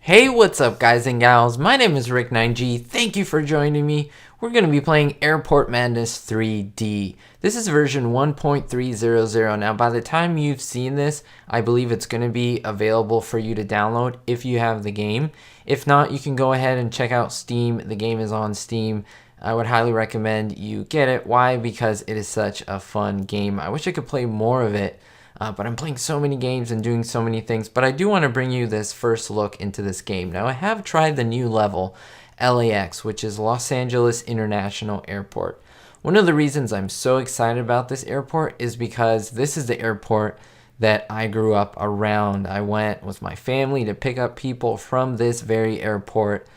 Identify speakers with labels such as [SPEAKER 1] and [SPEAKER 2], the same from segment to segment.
[SPEAKER 1] Hey, what's up guys and gals? My name is Ricknineg. Thank you for joining me. We're going to be playing Airport Madness 3D. This is version 1.300. Now, by the time you've seen this, I believe it's going to be available for you to download if you have the game. If not, you can go ahead and check out Steam. The game is on Steam. I would highly recommend you get it. Why? Because it is such a fun game. I wish I could play more of it. But I'm playing so many games and doing so many things. But I do want to bring you this first look into this game. Now, I have tried the new level, LAX, which is Los Angeles International Airport. One of the reasons I'm so excited about this airport is because this is the airport that I grew up around. I went with my family to pick up people from this very airport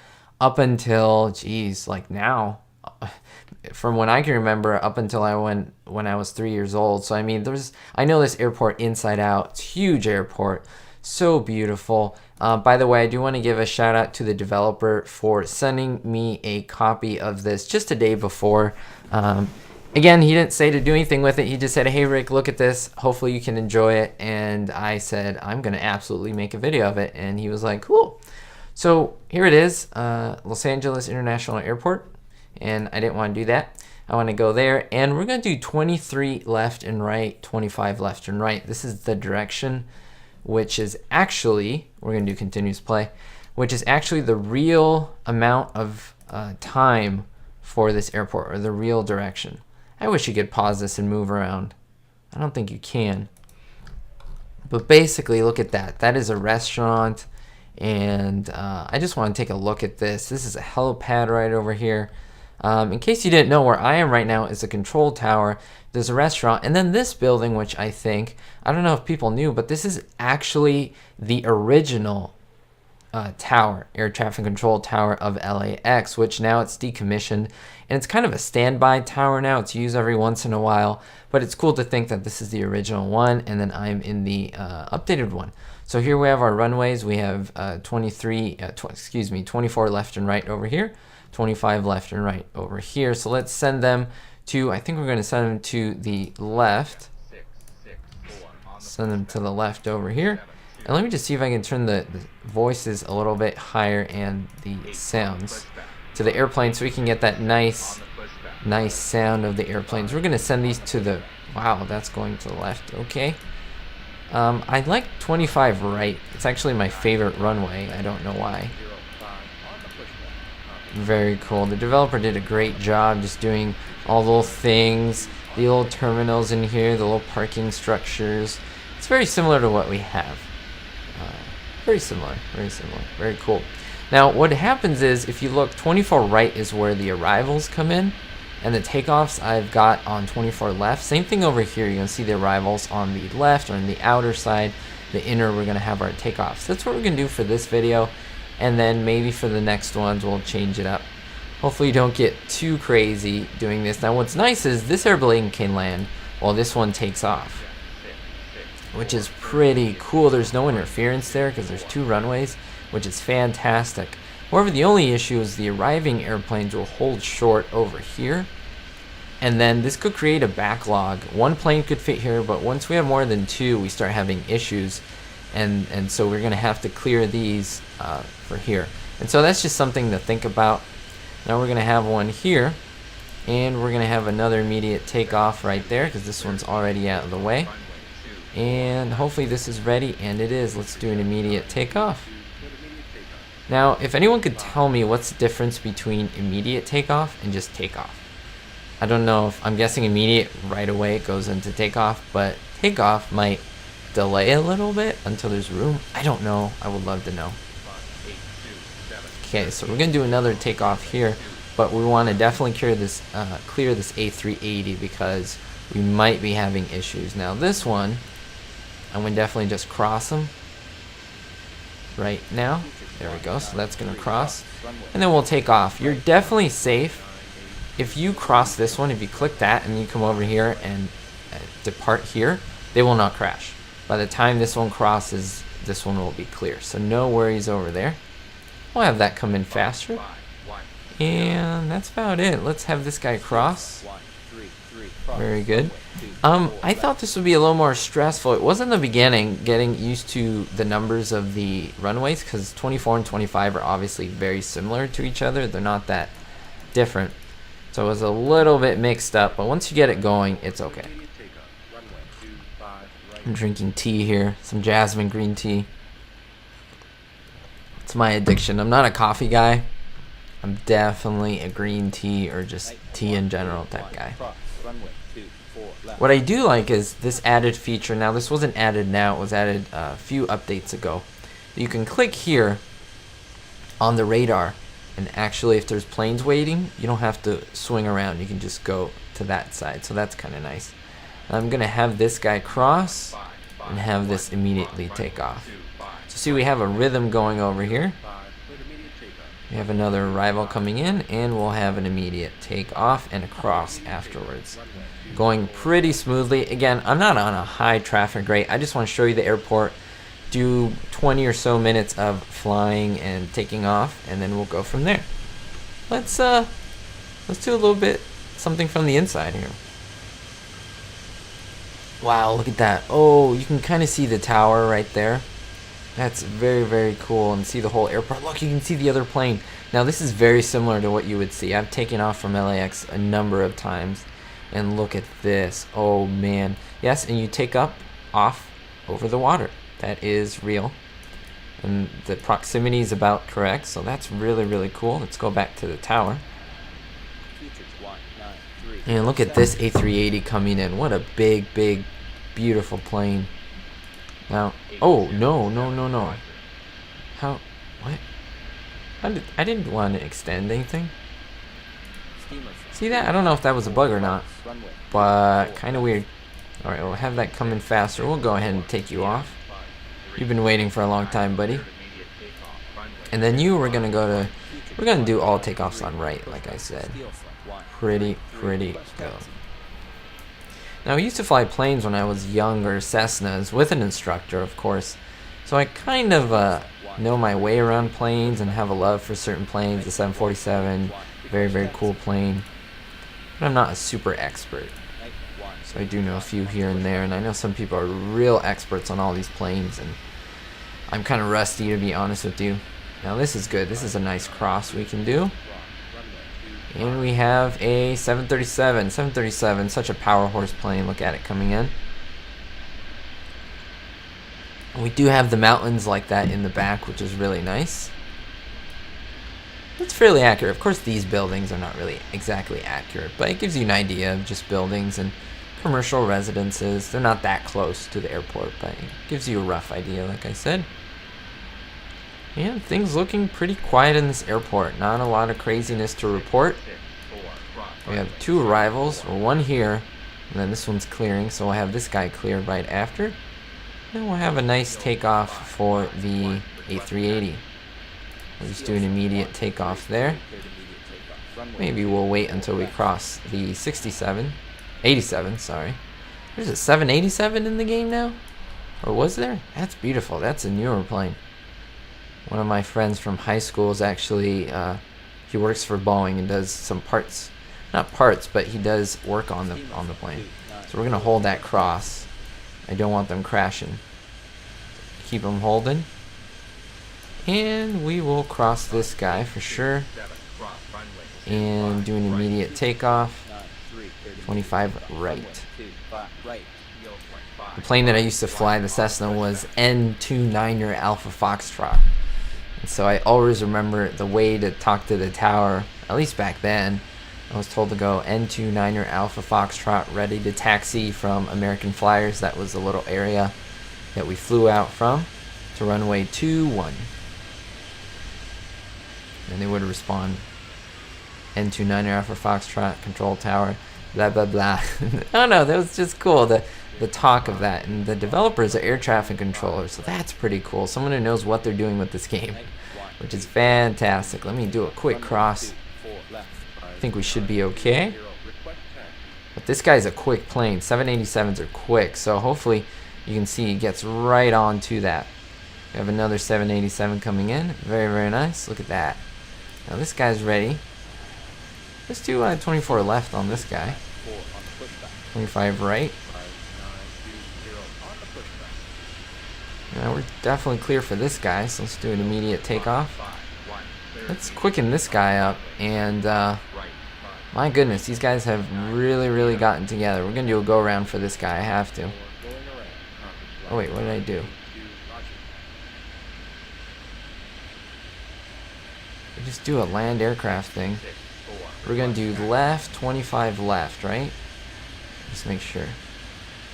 [SPEAKER 1] up until, geez, like now. From when I can remember up until when I was 3 years old. So I mean, I know this airport inside out. It's a huge airport, so beautiful. By the way, I do want to give a shout out to the developer for sending me a copy of this just a day before. Again, he didn't say to do anything with it. He just said, "Hey Rick, look at this. Hopefully you can enjoy it." And I said, "I'm gonna absolutely make a video of it." And he was like, "Cool." So here it is, Los Angeles International Airport. And I didn't want to do that. I want to go there, and we're going to do 23 left and right, 25 left and right. This is the direction, which is actually, we're going to do continuous play, which is actually the real amount of time for this airport, or the real direction. I wish you could pause this and move around. I don't think you can. But basically, look at that. That is a restaurant, and I just want to take a look at this. This is a helipad right over here. In case you didn't know, where I am right now is a control tower. There's a restaurant, and then this building, which I don't know if people knew, but this is actually the original tower, air traffic control tower of LAX, which now it's decommissioned, and it's kind of a standby tower now. It's used every once in a while, but it's cool to think that this is the original one, and then I'm in the updated one. So here we have our runways. We have 24 left and right over here. 25 left and right over here. So let's send them to, I think we're going to send them to the left. Send them to the left over here. And let me just see if I can turn the voices a little bit higher and the sounds to the airplane so we can get that nice sound of the airplanes. We're going to send these to the, wow, that's going to the left. Okay. I like 25 right. It's actually my favorite runway. I don't know why. Very cool. The developer did a great job just doing all the little things, the little terminals in here, the little parking structures. It's very similar to what we have. Very similar, very cool. Now what happens is, if you look, 24 right is where the arrivals come in, and the takeoffs I've got on 24 left. Same thing over here. You're going to see the arrivals on the left or on the outer side. The inner, we're going to have our takeoffs. That's what we're going to do for this video. And then maybe for the next ones, we'll change it up. Hopefully you don't get too crazy doing this. Now what's nice is this airplane can land while this one takes off, which is pretty cool. There's no interference there because there's two runways, which is fantastic. However, the only issue is the arriving airplanes will hold short over here. And then this could create a backlog. One plane could fit here, but once we have more than two, we start having issues. And so we're going to have to clear these for here. And so that's just something to think about. Now we're going to have one here, and we're going to have another immediate takeoff right there because this one's already out of the way. And hopefully this is ready, and it is. Let's do an immediate takeoff. Now, if anyone could tell me what's the difference between immediate takeoff and just takeoff. I don't know if, I'm guessing immediate right away it goes into takeoff, but takeoff might delay a little bit until there's room. I don't know. I would love to know. Okay, so we're gonna do another takeoff here, but we want to definitely clear this A380 because we might be having issues. Now this one, I'm gonna definitely just cross them right now. There we go. So that's gonna cross, and then we'll take off. You're definitely safe if you cross this one. If you click that and you come over here and depart here, they will not crash. By the time this one crosses, this one will be clear. So no worries over there. We'll have that come in faster. And that's about it. Let's have this guy cross. Very good. I thought this would be a little more stressful. It was in the beginning, getting used to the numbers of the runways, because 24 and 25 are obviously very similar to each other. They're not that different. So it was a little bit mixed up, but once you get it going, it's okay. I'm drinking tea here, some jasmine green tea. It's my addiction. I'm not a coffee guy. I'm definitely a green tea or just tea in general type guy. What I do like is this added feature. Now this wasn't added now, it was added a few updates ago. You can click here on the radar, and actually if there's planes waiting, you don't have to swing around. You can just go to that side, so that's kind of nice. I'm going to have this guy cross and have this immediately take off. So see, we have a rhythm going over here. We have another arrival coming in, and we'll have an immediate take off and a cross afterwards. Going pretty smoothly. Again, I'm not on a high traffic rate. I just want to show you the airport, do 20 or so minutes of flying and taking off, and then we'll go from there. Let's do a little bit something from the inside here. Wow, look at that. Oh, you can kind of see the tower right there. That's very, very cool, and see the whole airport. Look, you can see the other plane. Now, this is very similar to what you would see. I've taken off from LAX a number of times, and look at this. Oh, man. Yes, and you take off over the water. That is real, and the proximity is about correct, so that's really, really cool. Let's go back to the tower. And look at this A380 coming in. What a big, big, beautiful plane. Now, oh, no. How, what? I didn't want to extend anything. See that? I don't know if that was a bug or not, but kind of weird. Alright, we'll have that come in faster. We'll go ahead and take you off. You've been waiting for a long time, buddy. And then we're going to do all takeoffs on right, like I said. Pretty good. Now, I used to fly planes when I was younger, Cessnas, with an instructor, of course. So I kind of know my way around planes and have a love for certain planes. The 747, very, very cool plane. But I'm not a super expert. So I do know a few here and there, and I know some people are real experts on all these planes, and I'm kind of rusty, to be honest with you. Now, this is good. This is a nice cross we can do. And we have a 737. 737, such a power horse plane. Look at it coming in. And we do have the mountains like that in the back, which is really nice. It's fairly accurate. Of course, these buildings are not really exactly accurate, but it gives you an idea of just buildings and commercial residences. They're not that close to the airport, but it gives you a rough idea, like I said. And things looking pretty quiet in this airport. Not a lot of craziness to report. We have 2 arrivals, or 1 here, and then this one's clearing, so we'll have this guy clear right after. And we'll have a nice takeoff for the A380. We'll just do an immediate takeoff there. Maybe we'll wait until we cross the 87, sorry. There's a 787 in the game now? Or was there? That's beautiful. That's a newer plane. One of my friends from high school is actually, he works for Boeing and does some parts. Not parts, but he does work on the plane. So we're going to hold that cross. I don't want them crashing. Keep them holding. And we will cross this guy for sure. And do an immediate takeoff. 25 right. The plane that I used to fly, the Cessna, was N29er Alpha Foxtrot. And so I always remember the way to talk to the tower, at least back then. I was told to go N29er Alpha Foxtrot, ready to taxi from American Flyers. That was the little area that we flew out from, to runway 21. And they would respond, N29er Alpha Foxtrot, control tower, blah, blah, blah. Oh no, that was just cool, the talk of that. And the developers are air traffic controllers, so that's pretty cool. Someone who knows what they're doing with this game, which is fantastic. Let me do a quick cross. I think we should be okay. But this guy's a quick plane. 787s are quick, so hopefully you can see he gets right on to that. We have another 787 coming in. Very, very nice. Look at that. Now this guy's ready. Let's do 24 left on this guy. 25 right. Now we're definitely clear for this guy, so let's do an immediate takeoff. Let's quicken this guy up, and my goodness, these guys have really gotten together. We're gonna do a go around for this guy. I have to. Oh wait, what did I do? We just do a land aircraft thing. We're gonna do left, 25 left, right? Just make sure.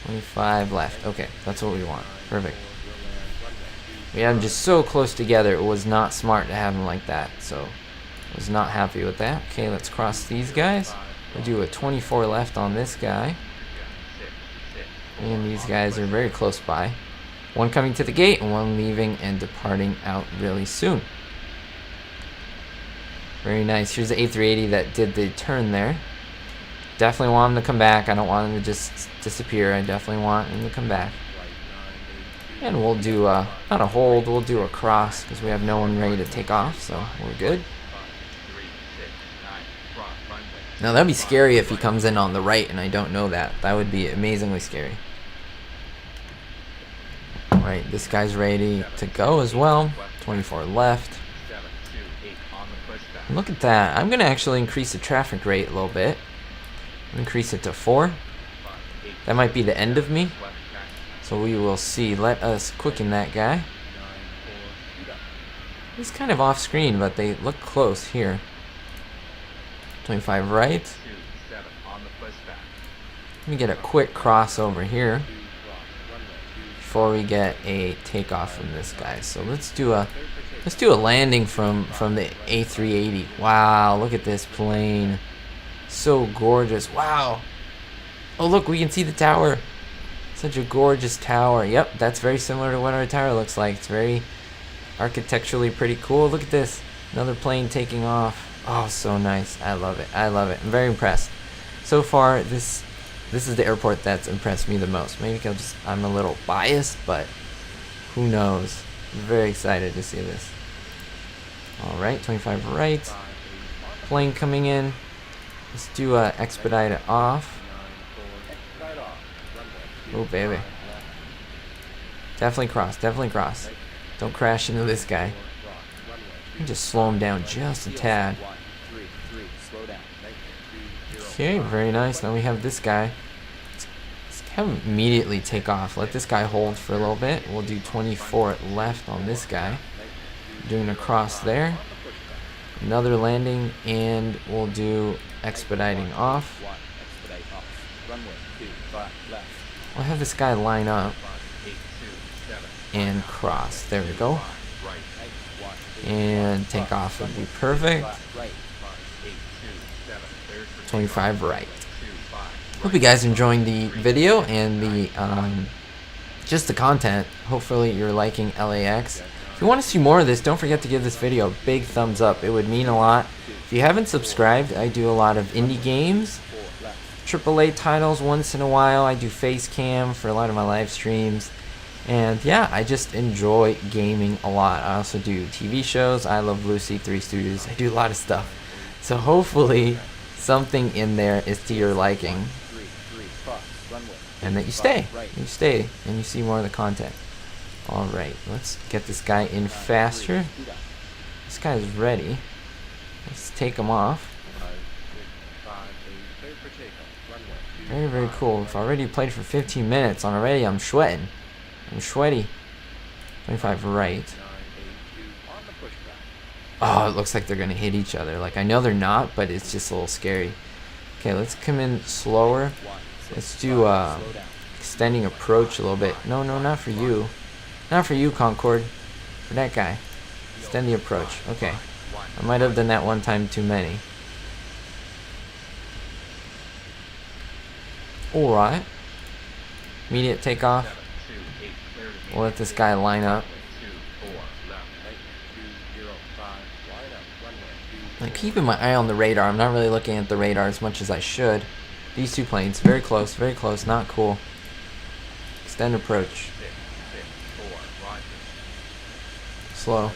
[SPEAKER 1] 25 left. Okay, that's what we want. Perfect. We had them just so close together. It was not smart to have them like that, so I was not happy with that. Okay, let's cross these guys. We'll do a 24 left on this guy. And these guys are very close by. One coming to the gate and one leaving and departing out really soon. Very nice. Here's the A380 that did the turn there. Definitely want him to come back. I don't want him to just disappear. I definitely want him to come back. And we'll do, not a hold, we'll do a cross because we have no one ready to take off, so we're good. Now that'd be scary if he comes in on the right and I don't know that. That would be amazingly scary. Alright, this guy's ready to go as well. 24 left. And look at that. I'm going to actually increase the traffic rate a little bit. Increase it to 4. That might be the end of me. So we will see. Let us quicken that guy. He's kind of off screen, but they look close here. 25 right. Let me get a quick cross over here before we get a takeoff from this guy. So let's do a landing from the A380. Wow, look at this plane. So gorgeous. Wow. Oh look, we can see the tower. Such a gorgeous tower. Yep, that's very similar to what our tower looks like. It's very architecturally pretty cool. Look at this. Another plane taking off. Oh, so nice. I love it. I love it. I'm very impressed. So far, this is the airport that's impressed me the most. Maybe I'm a little biased, but who knows. I'm very excited to see this. Alright, 25 right. Plane coming in. Let's do expedite it off. Oh, baby. Definitely cross. Definitely cross. Don't crash into this guy. Just slow him down just a tad. Okay, very nice. Now we have this guy. Let's have him immediately take off. Let this guy hold for a little bit. We'll do 24 left on this guy. Doing a cross there. Another landing, and we'll do expediting off. We'll have this guy line up and cross. There we go. And take off would be perfect. 25 right. Hope you guys enjoying the video and the just the content. Hopefully you're liking LAX. If you want to see more of this, don't forget to give this video a big thumbs up. It would mean a lot. If you haven't subscribed, I do a lot of indie games, AAA titles once in a while. I do face cam for a lot of my live streams. And yeah, I just enjoy gaming a lot. I also do TV shows. I love Lucy 3 Studios. I do a lot of stuff. So hopefully something in there is to your liking. And that you stay. You stay and you see more of the content. Alright, let's get this guy in faster. This guy's ready. Let's take him off. Very, very cool. I've already played for 15 minutes. And already I'm sweating. I'm sweaty. 25 right. Oh, it looks like they're going to hit each other. Like, I know they're not, but it's just a little scary. Okay, let's come in slower. Let's do extending approach a little bit. No, not for you. Not for you, Concorde. For that guy. Extend the approach. Okay. I might have done that one time too many. Alright. Immediate takeoff. We'll let this guy line up. I'm keeping my eye on the radar. I'm not really looking at the radar as much as I should. These two planes, very close, not cool. Extend approach. Slow.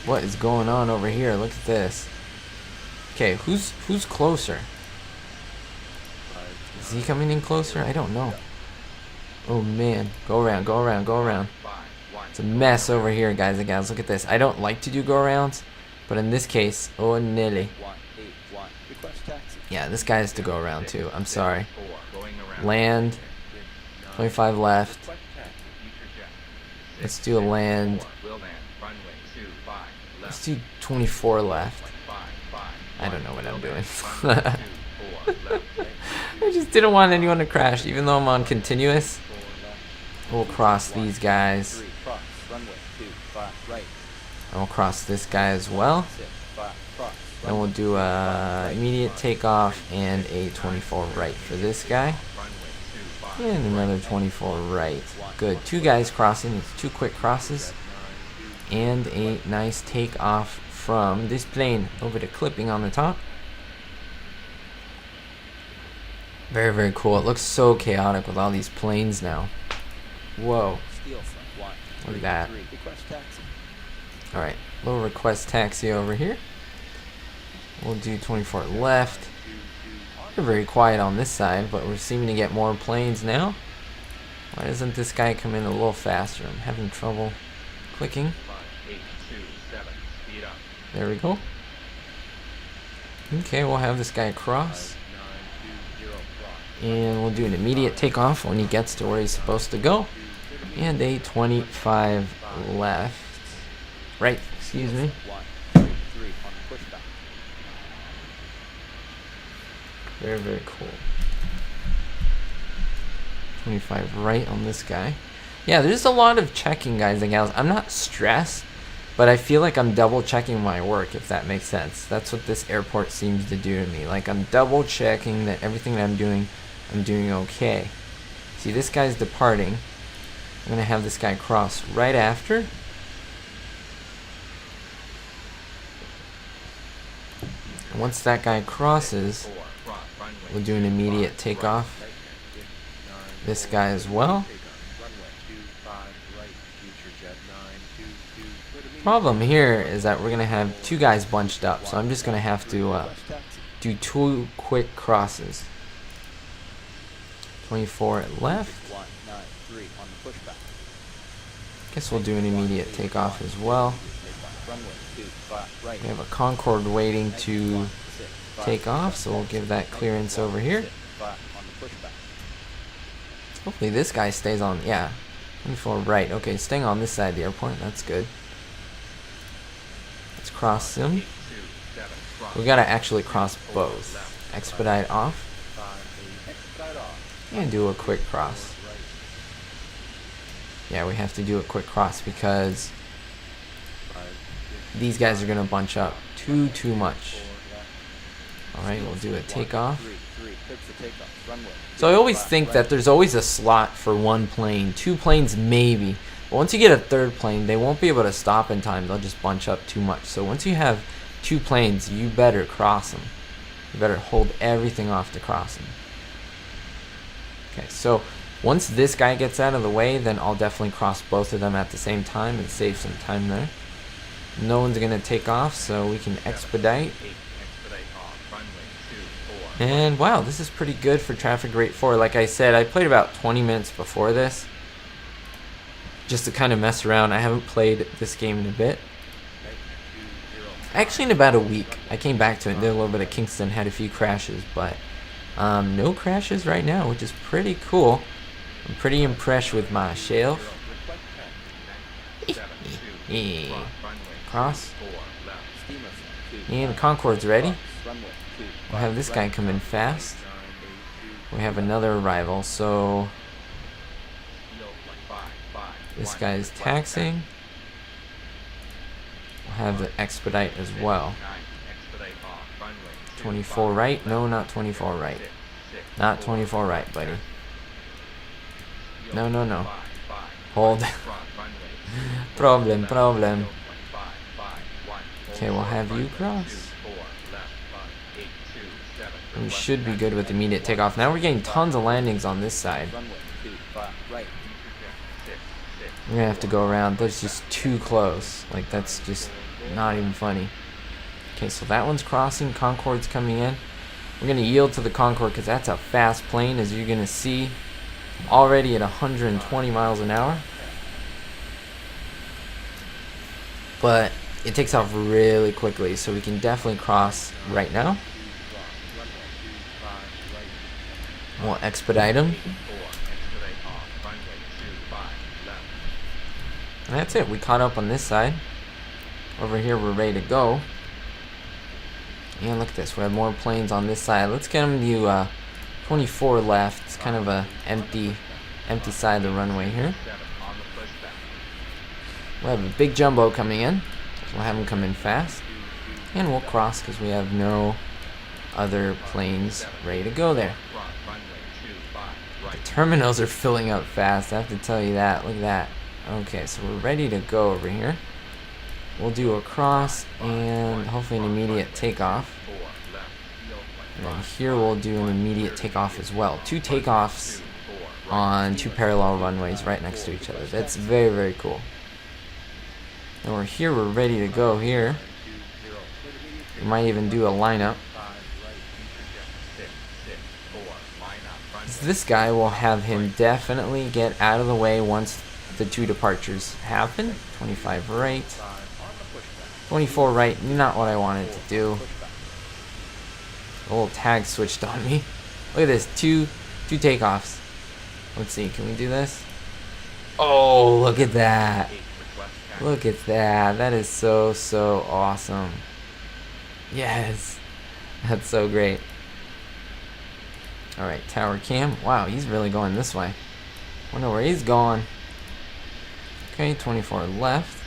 [SPEAKER 1] What is going on over here? Look at this. Okay, who's closer? Is he coming in closer? I don't know. Oh man, go around, go around, go around. It's a mess over here, guys and gals. Look at this. I don't like to do go arounds, but in this case, oh Nelly. Yeah, this guy has to go around too. I'm sorry. Land. 25 left. Let's do a land. Let's do 24 left. I don't know what I'm doing. I just didn't want anyone to crash, even though I'm on continuous. We'll cross these guys. And we'll cross this guy as well. Then we'll do a immediate takeoff and a 24 right for this guy. And another 24 right. Good. Two guys crossing. It's two quick crosses. And a nice takeoff from this plane. A little bit of clipping on the top. Very, very cool. It looks so chaotic with all these planes now. Whoa. Look at that. Alright. Little request taxi over here. We'll do 24 left. We're very quiet on this side, but we're seeming to get more planes now. Why doesn't this guy come in a little faster? I'm having trouble clicking. There we go. Okay, we'll have this guy cross. And we'll do an immediate takeoff when he gets to where he's supposed to go. And a 25 left. Right, excuse me. Very, very cool. 25 right on this guy. Yeah, there's a lot of checking, guys and gals. I'm not stressed, but I feel like I'm double checking my work, if that makes sense. That's what this airport seems to do to me. Like, I'm double checking that everything that I'm doing okay. See, this guy's departing. I'm going to have this guy cross right after. And once that guy crosses, we'll do an immediate takeoff. This guy as well. Problem here is that we're going to have two guys bunched up, so I'm just going to have to do two quick crosses. 24 left. Guess we'll do an immediate takeoff as well. We have a Concorde waiting to take off, so we'll give that clearance over here. Hopefully this guy stays on, yeah, 24 right. Okay, staying on this side of the airport, that's good. Let's cross him. We gotta actually cross both. Expedite off. And do a quick cross. Yeah, we have to do a quick cross because these guys are gonna bunch up too much. Alright, we'll do a takeoff. So I always think that there's always a slot for one plane, two planes maybe. But once you get a third plane, they won't be able to stop in time. They'll just bunch up too much. So once you have two planes, you better cross them. You better hold everything off to cross them. Okay, so once this guy gets out of the way, then I'll definitely cross both of them at the same time and save some time there. No one's going to take off, so we can expedite. And wow, this is pretty good for traffic rate 4. Like I said, I played about 20 minutes before this, just to kind of mess around. I haven't played this game in a bit. Actually, in about a week, I came back to it, did a little bit of Kingston, had a few crashes, but no crashes right now, which is pretty cool. I'm pretty impressed with my shelf. Cross. And Concorde's ready. We'll have this guy come in fast. We have another arrival, so this guy is taxiing. We'll have the expedite as well. 24 right? No, not 24 right. Not 24 right, buddy. No, no, no. Hold. Problem. Okay, we'll have you cross. We should be good with immediate takeoff. Now we're getting tons of landings on this side. We're gonna have to go around. That's just too close. Like, that's just not even funny. Okay, so that one's crossing. Concorde's coming in. We're going to yield to the Concorde because that's a fast plane, as you're going to see. Already at 120 miles an hour. But it takes off really quickly, so we can definitely cross right now. We'll expedite him. And that's it. We caught up on this side. Over here, we're ready to go. And look at this. We have more planes on this side. Let's get them to 24 left. It's kind of a empty side of the runway here. We'll have a big jumbo coming in. We'll have him come in fast. And we'll cross because we have no other planes ready to go there. The terminals are filling up fast, I have to tell you that. Look at that. Okay, so we're ready to go over here. We'll do a cross and hopefully an immediate takeoff. And then here we'll do an immediate takeoff as well. 2 takeoffs on 2 parallel runways right next to each other. That's very, very cool. And we're here, we're ready to go here. We might even do a lineup. This guy will have him definitely get out of the way once the 2 departures happen. 25 right. 24 right, not what I wanted to do. A little tag switched on me. Look at this, two takeoffs. Let's see, can we do this? Oh, look at that. Look at that. That is so, so awesome. Yes. That's so great. Alright, tower cam. Wow, he's really going this way. Wonder where he's going. Okay, 24 left.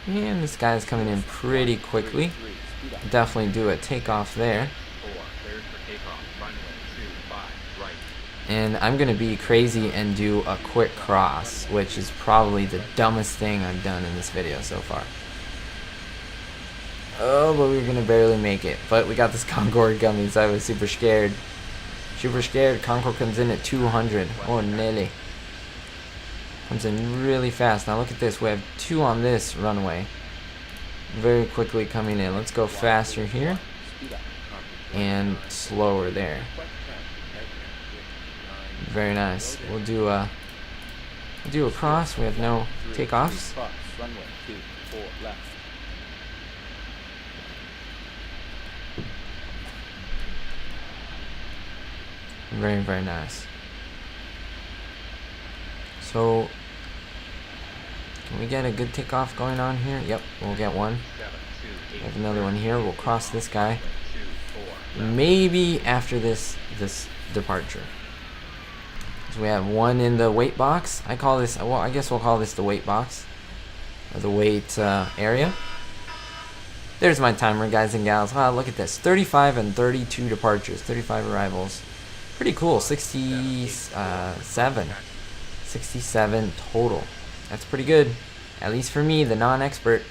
[SPEAKER 1] And this guy's coming in pretty quickly. Definitely do a takeoff there. And I'm going to be crazy and do a quick cross, which is probably the dumbest thing I've done in this video so far. Oh, but we were going to barely make it. But we got this Concorde coming, so I was super scared. Super scared. Concorde comes in at 200. Oh, nearly. Comes in really fast. Now look at this. We have 2 on this runway. Very quickly coming in. Let's go faster here. And slower there. Very nice. We'll do a cross. We have no takeoffs. Very, very nice. So, can we get a good takeoff going on here? Yep, we'll get one. We have another one here. We'll cross this guy. Maybe after this departure. So we have one in the weight box. I call this, well, I guess we'll call this the weight box. Or the weight area. There's my timer, guys and gals. Wow, look at this. 35 and 32 departures. 35 arrivals. Pretty cool. 67. 67 total. That's pretty good. At least for me, the non-expert.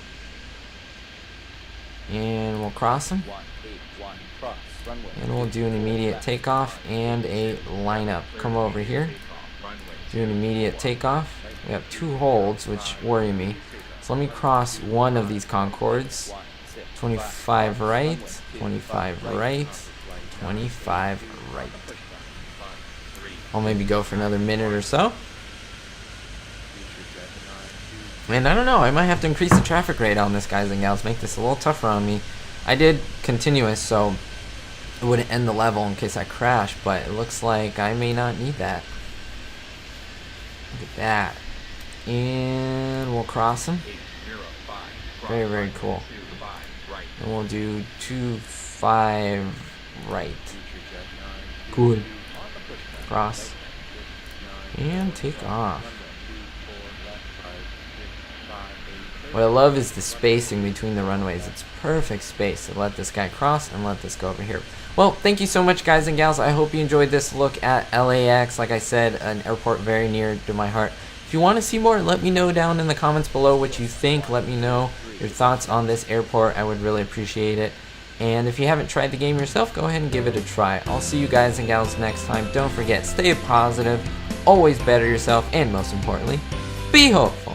[SPEAKER 1] And we'll cross them. And we'll do an immediate takeoff and a lineup. Come over here. Do an immediate takeoff. We have 2 holds, which worry me. So let me cross one of these Concordes. 25 right, 25 right, 25 right. I'll maybe go for another minute or so. And I don't know, I might have to increase the traffic rate on this, guys and gals, make this a little tougher on me. I did continuous, so it wouldn't end the level in case I crash, but it looks like I may not need that. Look at that. And we'll cross them. Very, very cool. And we'll do 25 right. Cool. Cross. And take off. What I love is the spacing between the runways. It's perfect space to let this guy cross and let this go over here. Well, thank you so much, guys and gals. I hope you enjoyed this look at LAX. Like I said, an airport very near to my heart. If you want to see more, let me know down in the comments below what you think. Let me know your thoughts on this airport. I would really appreciate it. And if you haven't tried the game yourself, go ahead and give it a try. I'll see you guys and gals next time. Don't forget, stay positive, always better yourself, and most importantly, be hopeful.